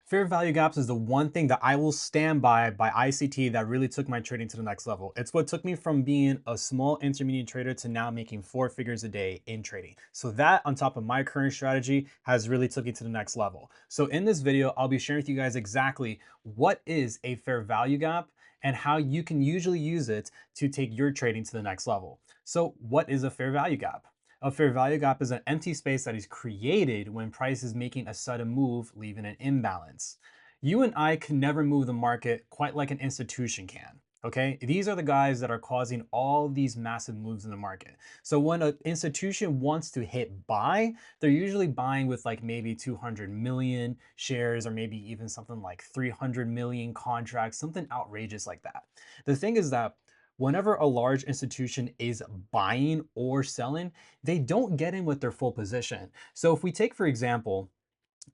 Fair value gaps is the one thing that I will stand by ICT that really took my trading to the next level. It's what took me from being a small intermediate trader to now making 4 figures a day in trading. So that on top of my current strategy has really took me to the next level. So in this video, I'll be sharing with you guys exactly what is a fair value gap and how you can usually use it to take your trading to the next level. So what is a fair value gap? A fair value gap is an empty space that is created when price is making a sudden move, leaving an imbalance. You and I can never move the market quite like an institution can. Okay, these are the guys that are causing all these massive moves in the market. So when an institution wants to hit buy, they're usually buying with like maybe 200 million shares or maybe even something like 300 million contracts, something outrageous like that. The thing is that whenever a large institution is buying or selling, they don't get in with their full position. So if we take, for example,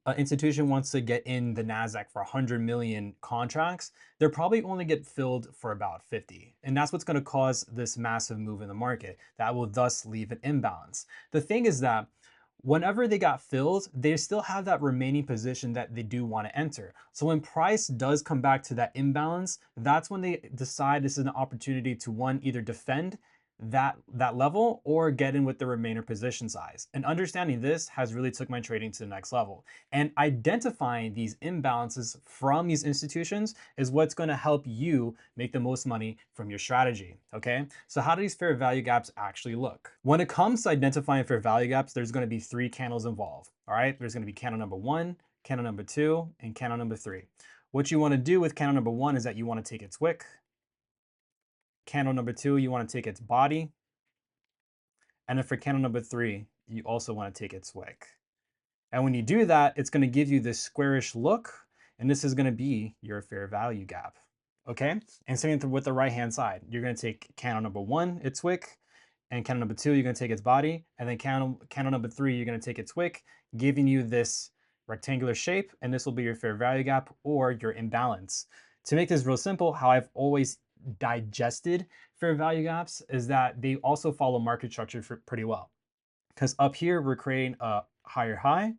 an institution wants to get in the NASDAQ for 100 million contracts, they're probably only get filled for about 50. And that's what's going to cause this massive move in the market that will thus leave an imbalance. The thing is that whenever they got filled, they still have that remaining position that they do want to enter. So when price does come back to that imbalance, that's when they decide this is an opportunity to one, either defend that level or get in with the remainder position size. And understanding this has really took my trading to the next level. And identifying these imbalances from these institutions is what's going to help you make the most money from your strategy. Okay, so how do these fair value gaps actually look? When it comes to identifying fair value gaps, there's going to be 3 candles involved. All right, there's going to be candle number 1, candle number 2, and candle number 3. What you want to do with candle number 1 is that you want to take its wick. Candle number 2, you want to take its body. And then for candle number 3, you also want to take its wick. And when you do that, it's going to give you this squarish look, and this is going to be your fair value gap. Okay? And same with the right-hand side. You're going to take candle number 1, its wick, and candle number 2, you're going to take its body, and then candle number 3, you're going to take its wick, giving you this rectangular shape, and this will be your fair value gap or your imbalance. To make this real simple, how I've always digested fair value gaps is that they also follow market structure pretty well. Because up here, we're creating a higher high,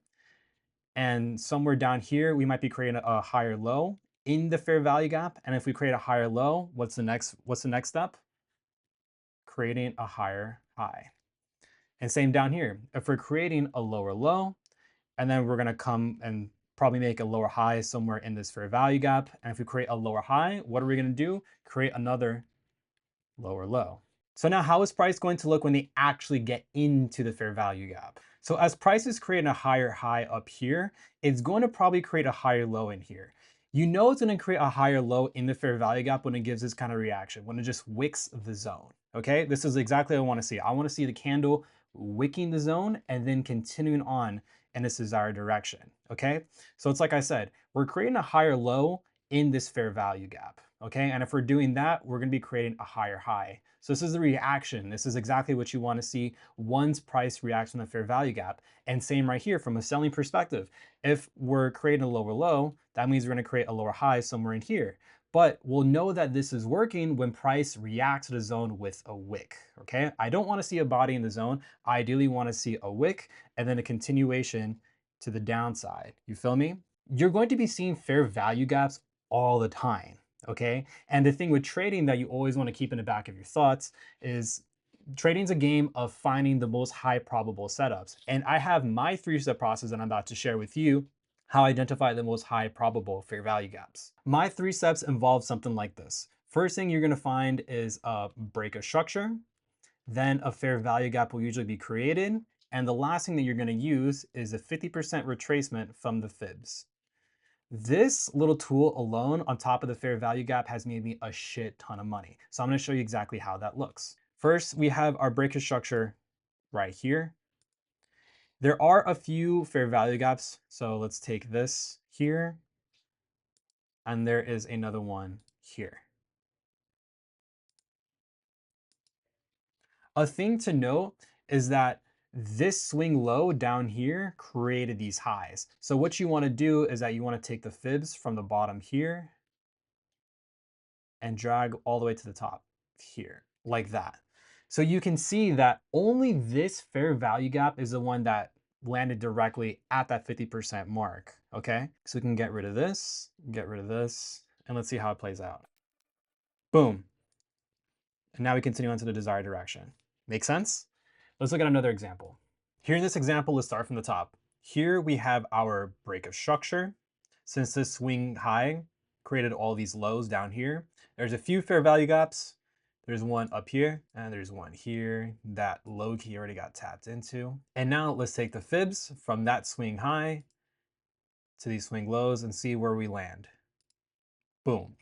and somewhere down here, we might be creating a higher low in the fair value gap. And if we create a higher low, what's the next step? Creating a higher high. And same down here. If we're creating a lower low, and then we're gonna come and probably make a lower high somewhere in this fair value gap. And if we create a lower high, what are we gonna do? Create another lower low. So now how is price going to look when they actually get into the fair value gap? So as price is creating a higher high up here, it's going to probably create a higher low in here. You know it's going to create a higher low in the fair value gap when it gives this kind of reaction, when it just wicks the zone. Okay, this is exactly what I want to see. I want to see the candle wicking the zone and then continuing on in its desired direction. Okay, so it's like I said, we're creating a higher low in this fair value gap. Okay, and if we're doing that, we're going to be creating a higher high. So this is the reaction. This is exactly what you want to see once price reacts from the fair value gap. And same right here from a selling perspective. If we're creating a lower low, that means we're going to create a lower high somewhere in here. But we'll know that this is working when price reacts to the zone with a wick. Okay, I don't want to see a body in the zone. I ideally want to see a wick and then a continuation to the downside. You feel me? You're going to be seeing fair value gaps all the time. Okay. And the thing with trading that you always want to keep in the back of your thoughts is trading's a game of finding the most high probable setups. And I have my 3-step process that I'm about to share with you how I identify the most high probable fair value gaps. My 3 steps involve something like this. First thing you're going to find is a break of structure. Then a fair value gap will usually be created. And the last thing that you're going to use is a 50% retracement from the fibs. This little tool alone on top of the fair value gap has made me a shit ton of money. So I'm going to show you exactly how that looks. First, we have our breakage structure right here. There are a few fair value gaps. So let's take this here. And there is another one here. A thing to note is that this swing low down here created these highs. So what you want to do is that you want to take the fibs from the bottom here and drag all the way to the top here, like that. So you can see that only this fair value gap is the one that landed directly at that 50% mark, okay? So we can get rid of this, and let's see how it plays out. Boom. And now we continue on to the desired direction. Make sense? Let's look at another example. Here in this example, let's start from the top. Here we have our break of structure. Since this swing high created all these lows down here, there's a few fair value gaps. There's one up here and there's one here. That low key already got tapped into. And now let's take the fibs from that swing high to these swing lows and see where we land. Boom.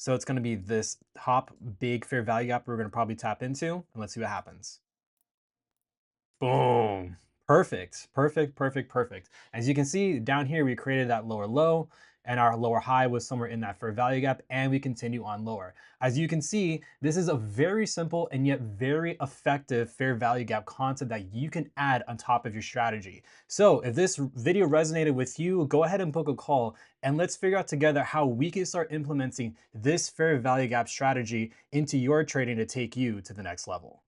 So it's going to be this top big fair value gap we're going to probably tap into, and let's see what happens. Boom. Perfect, perfect, perfect, perfect. As you can see down here, we created that lower low and our lower high was somewhere in that fair value gap, and we continue on lower. As you can see, this is a very simple and yet very effective fair value gap concept that you can add on top of your strategy. So if this video resonated with you, go ahead and book a call and let's figure out together how we can start implementing this fair value gap strategy into your trading to take you to the next level.